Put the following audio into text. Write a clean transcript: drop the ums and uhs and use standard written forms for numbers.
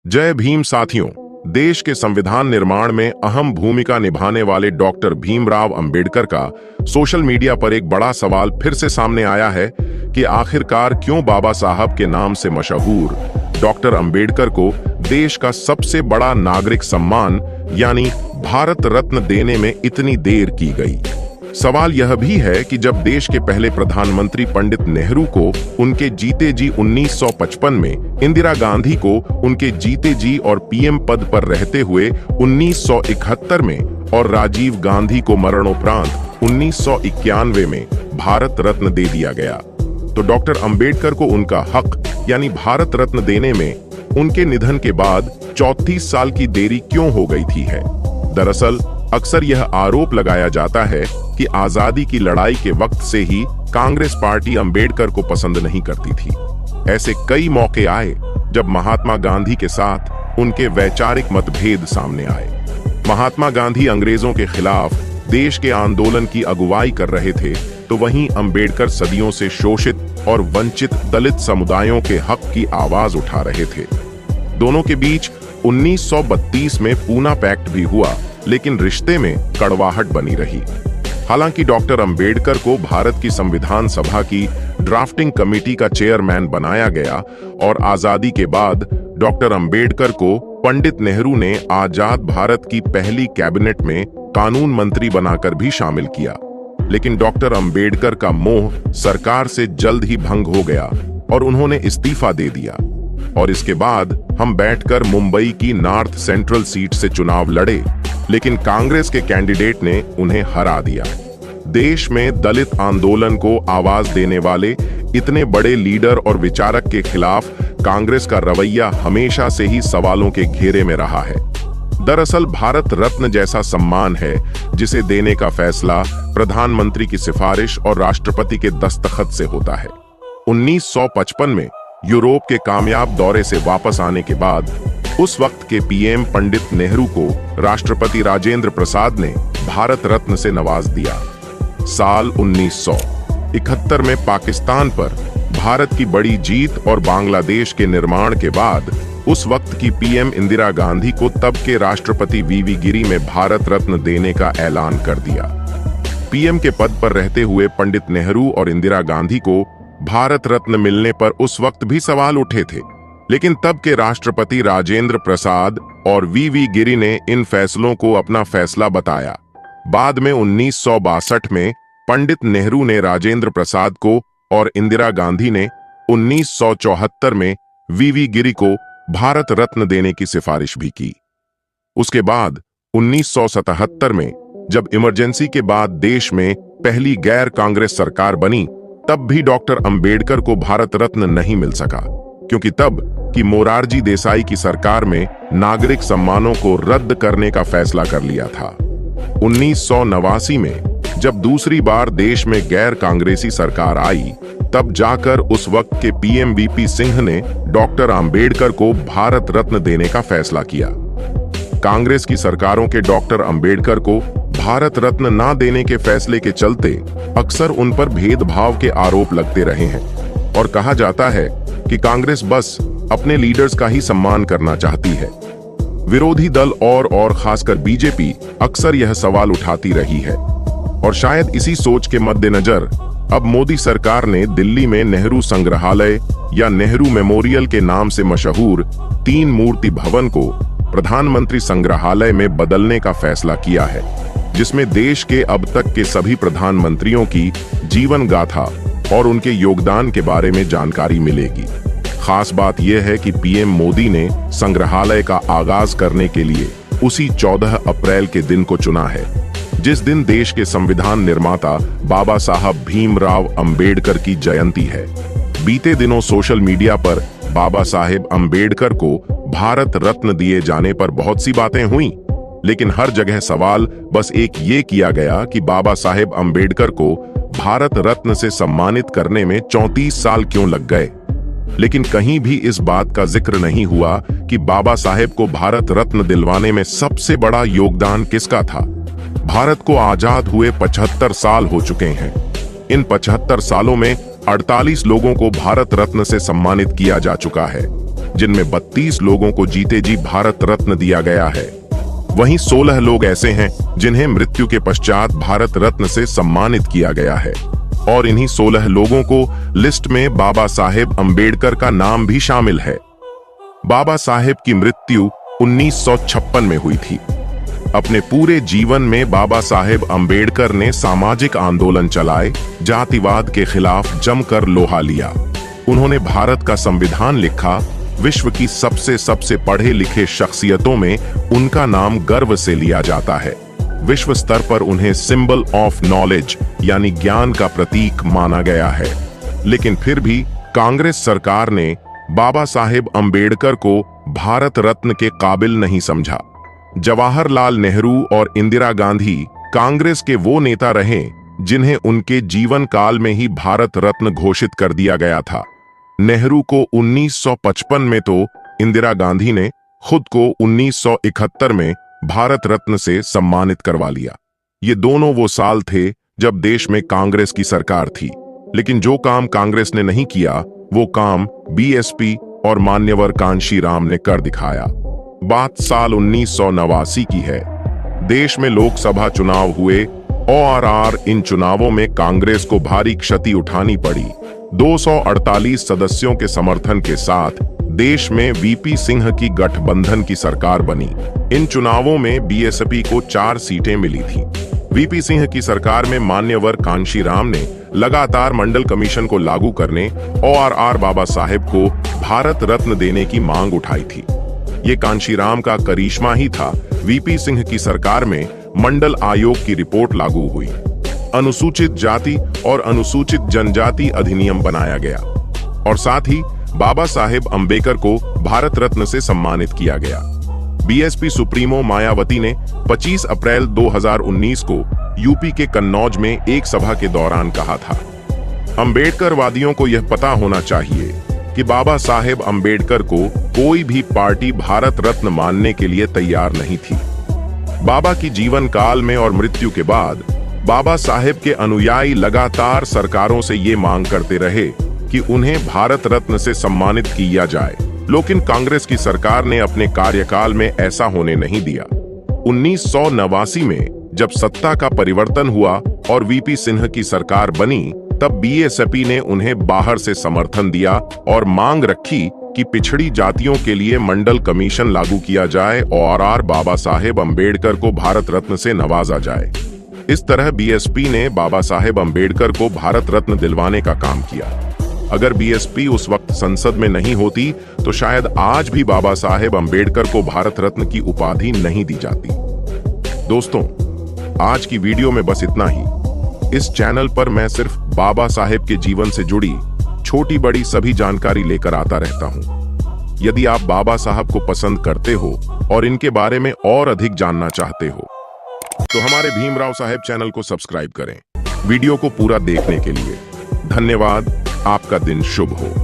जय भीम साथियों। देश के संविधान निर्माण में अहम भूमिका निभाने वाले डॉक्टर भीमराव अंबेडकर का सोशल मीडिया पर एक बड़ा सवाल फिर से सामने आया है कि आखिरकार क्यों बाबा साहब के नाम से मशहूर डॉक्टर अंबेडकर को देश का सबसे बड़ा नागरिक सम्मान यानी भारत रत्न देने में इतनी देर की गई। सवाल यह भी है कि जब देश के पहले प्रधानमंत्री पंडित नेहरू को उनके जीते जी 1955 में, इंदिरा गांधी को उनके जीते जी और पीएम पद पर रहते हुए 1971 में और राजीव गांधी को मरणोपरांत 1991 में भारत रत्न दे दिया गया, तो डॉक्टर अंबेडकर को उनका हक यानी भारत रत्न देने में उनके निधन के बाद 34 साल की देरी क्यों हो गई थी है। दरअसल अक्सर यह आरोप लगाया जाता है कि आजादी की लड़ाई के वक्त से ही कांग्रेस पार्टी अंबेडकर को पसंद नहीं करती थी। ऐसे कई मौके आए जब महात्मा गांधी के साथ उनके वैचारिक मतभेद सामने आए। महात्मा गांधी अंग्रेजों के खिलाफ देश के आंदोलन की अगुवाई कर रहे थे, तो वहीं अंबेडकर सदियों से शोषित और वंचित दलित समुदायों के हक की आवाज उठा रहे थे। दोनों के बीच 1932 में पूना पैक्ट भी हुआ, लेकिन रिश्ते में कड़वाहट बनी रही। हालांकि डॉक्टर अंबेडकर को भारत की संविधान सभा की ड्राफ्टिंग कमेटी का चेयरमैन बनाया गया और आजादी के बाद डॉक्टर अंबेडकर को पंडित नेहरू ने आजाद भारत की पहली कैबिनेट में कानून मंत्री बनाकर भी शामिल किया। लेकिन डॉक्टर अंबेडकर का मोह सरकार से जल्द ही भंग हो गया और उन्होंने इस्तीफा दे दिया और इसके बाद हम बैठकर मुंबई की नॉर्थ सेंट्रल सीट से चुनाव लड़े, लेकिन कांग्रेस के कैंडिडेट ने उन्हें हरा दिया। देश में दलित आंदोलन को आवाज देने वाले इतने बड़े लीडर और विचारक के खिलाफ कांग्रेस का रवैया हमेशा से ही सवालों के घेरे में रहा है। दरअसल भारत रत्न जैसा सम्मान है जिसे देने का फैसला प्रधानमंत्री की सिफारिश और राष्ट्रपति के दस्तखत से होता है। 1955 में यूरोप के कामयाब दौरे से वापस आने के बाद उस वक्त के पीएम पंडित नेहरू को राष्ट्रपति राजेंद्र प्रसाद ने भारत रत्न से नवाज दिया। साल 1971 में पाकिस्तान पर भारत की बड़ी जीत और बांग्लादेश के निर्माण के बाद उस वक्त की पीएम इंदिरा गांधी को तब के राष्ट्रपति वीवी गिरी में भारत रत्न देने का ऐलान कर दिया। पीएम के पद पर रहते हुए पंडित नेहरू और इंदिरा गांधी को भारत रत्न मिलने पर उस वक्त भी सवाल उठे थे, लेकिन तब के राष्ट्रपति राजेंद्र प्रसाद और वीवी गिरी ने इन फैसलों को अपना फैसला बताया। बाद में 1962 में पंडित नेहरू ने राजेंद्र प्रसाद को और इंदिरा गांधी ने 1974 में वीवी गिरी को भारत रत्न देने की सिफारिश भी की। उसके बाद 1977 में जब इमरजेंसी के बाद देश में पहली गैर कांग्रेस सरकार बनी, तब भी डॉक्टर अंबेडकर को भारत रत्न नहीं मिल सका, क्योंकि तब की मोरारजी देसाई की सरकार में नागरिक सम्मानों को रद्द करने का फैसला कर लिया था। 1989 में जब दूसरी बार देश में गैर कांग्रेसी सरकार आई, तब जाकर उस वक्त के पीएम वीपी सिंह ने डॉक्टर अंबेडकर को भारत रत्न देने का फैसला किया। कांग्रेस की सरकारों के डॉक्टर अंबेडकर को भारत रत्न ना देने के फैसले के चलते अक्सर उन पर भेदभाव के आरोप लगते रहे हैं और कहा जाता है कि कांग्रेस बस अपने लीडर्स का ही सम्मान करना चाहती है। विरोधी दल और खासकर बीजेपी अक्सर यह सवाल उठाती रही है और शायद इसी सोच के मद्देनजर अब मोदी सरकार ने दिल्ली में नेहरू संग्रहालय या नेहरू मेमोरियल के नाम से मशहूर 3 मूर्ति भवन को प्रधानमंत्री संग्रहालय में बदलने का फैसला किया है, जिसमें देश के अब तक के सभी प्रधानमंत्रियों की जीवन गाथा और उनके योगदान के बारे में जानकारी मिलेगी। खास बात यह है कि पीएम मोदी ने संग्रहालय का आगाज करने के लिए उसी 14 अप्रैल के दिन को चुना है, जिस दिन देश के संविधान निर्माता बाबा साहब भीमराव अंबेडकर की जयंती है। बीते दिनों सोशल मीडिया पर बाबा साहेब अंबेडकर को भारत रत्न दिए जाने पर बहुत सी बातें हुई, लेकिन हर जगह सवाल बस एक ये किया गया कि बाबा साहेब अंबेडकर को भारत रत्न से सम्मानित करने में 34 साल क्यों लग गए। लेकिन कहीं भी इस बात का जिक्र नहीं हुआ कि बाबा साहेब को भारत रत्न दिलवाने में सबसे बड़ा योगदान किसका था। भारत को आजाद हुए 75 साल हो चुके हैं। इन 75 सालों में 48 लोगों को भारत रत्न से सम्मानित किया जा चुका है। जिनमें 32 लोगों को जीते जी भारत रत्न दिया गया है। वहीं 16 लोग ऐसे हैं जिन्हें मृत्यु के पश्चात भारत रत्न से सम्मानित किया गया है और इन्हीं 16 लोगों को लिस्ट में बाबा साहेब अम्बेडकर का नाम भी शामिल है। बाबा साहेब की मृत्यु 1956 में हुई थी। अपने पूरे जीवन में बाबा साहेब अम्बेडकर ने सामाजिक आंदोलन चलाए, जातिवाद के खिलाफ जमकर लोहा लिया। उन्होंने भारत का संविधान लिखा। विश्व की सबसे पढ़े लिखे शख्सियतों में उनका नाम गर्व से लिया जाता है। विश्व स्तर पर उन्हें सिंबल ऑफ नॉलेज यानी ज्ञान का प्रतीक माना गया है। लेकिन फिर भी कांग्रेस सरकार ने बाबा साहेब अम्बेडकर को भारत रत्न के काबिल नहीं समझा। जवाहरलाल नेहरू और इंदिरा गांधी कांग्रेस के वो नेता रहे जिन्हें उनके जीवन काल में ही भारत रत्न घोषित कर दिया गया था। नेहरू को 1955 में तो इंदिरा गांधी ने खुद को 1971 में भारत रत्न से सम्मानित करवा लिया। ये दोनों वो साल थे जब देश में कांग्रेस की सरकार थी। लेकिन जो काम कांग्रेस ने नहीं किया वो काम बीएसपी और मान्यवर कांशीराम ने कर दिखाया। बात साल 1989 की है। देश में लोकसभा चुनाव हुए और इन चुनावों में कांग्रेस को भारी क्षति उठानी पड़ी। 248 सदस्यों के समर्थन के साथ देश में वीपी सिंह की गठबंधन की सरकार बनी। इन चुनावों में बीएसपी को 4 सीटें मिली थी। वीपी सिंह की सरकार में मान्यवर कांशीराम ने लगातार मंडल कमीशन को लागू करने और बाबा साहेब को भारत रत्न देने की मांग उठाई थी। ये कांशीराम का करिश्मा ही था। वीपी सिंह की सरकार में मंडल आयोग की रिपोर्ट लागू हुई। अनुसूचित जाति और अनुसूचित जनजाति अधिनियम बनाया गया और साथ ही बाबा साहेब अम्बेडकर को भारत रत्न से सम्मानित किया गया। बीएसपी सुप्रीमो मायावती ने 25 अप्रैल 2019 को यूपी के कन्नौज में एक सभा के दौरान कहा था, अम्बेडकरवादियों को यह पता होना चाहिए कि बाबा साहेब अम्बेडकर को कोई भी पार्टी भारत रत्न मानने के लिए तैयार नहीं थी। बाबा की जीवन काल में और मृत्यु के बाद बाबा साहेब के अनुयायी लगातार सरकारों से ये मांग करते रहे कि उन्हें भारत रत्न से सम्मानित किया जाए, लेकिन कांग्रेस की सरकार ने अपने कार्यकाल में ऐसा होने नहीं दिया। 1989 में जब सत्ता का परिवर्तन हुआ और वीपी सिंह की सरकार बनी, तब बीएसपी ने उन्हें बाहर से समर्थन दिया और मांग रखी कि पिछड़ी जातियों के लिए मंडल कमीशन लागू किया जाए और बाबा साहेब अम्बेडकर को भारत रत्न से नवाजा जाए। इस तरह बीएसपी ने बाबा साहेब अम्बेडकर को भारत रत्न दिलवाने का काम किया। अगर बीएसपी उस वक्त संसद में नहीं होती तो शायद आज भी बाबा साहेब अम्बेडकर को भारत रत्न की उपाधि नहीं दी जाती। दोस्तों, आज की वीडियो में बस इतना ही। इस चैनल पर मैं सिर्फ बाबा साहेब के जीवन से जुड़ी छोटी बड़ी सभी जानकारी लेकर आता रहता हूँ। यदि आप बाबा साहब को पसंद करते हो और इनके बारे में और अधिक जानना चाहते हो तो हमारे भीमराव साहेब चैनल को सब्सक्राइब करें। वीडियो को पूरा देखने के लिए धन्यवाद। आपका दिन शुभ हो।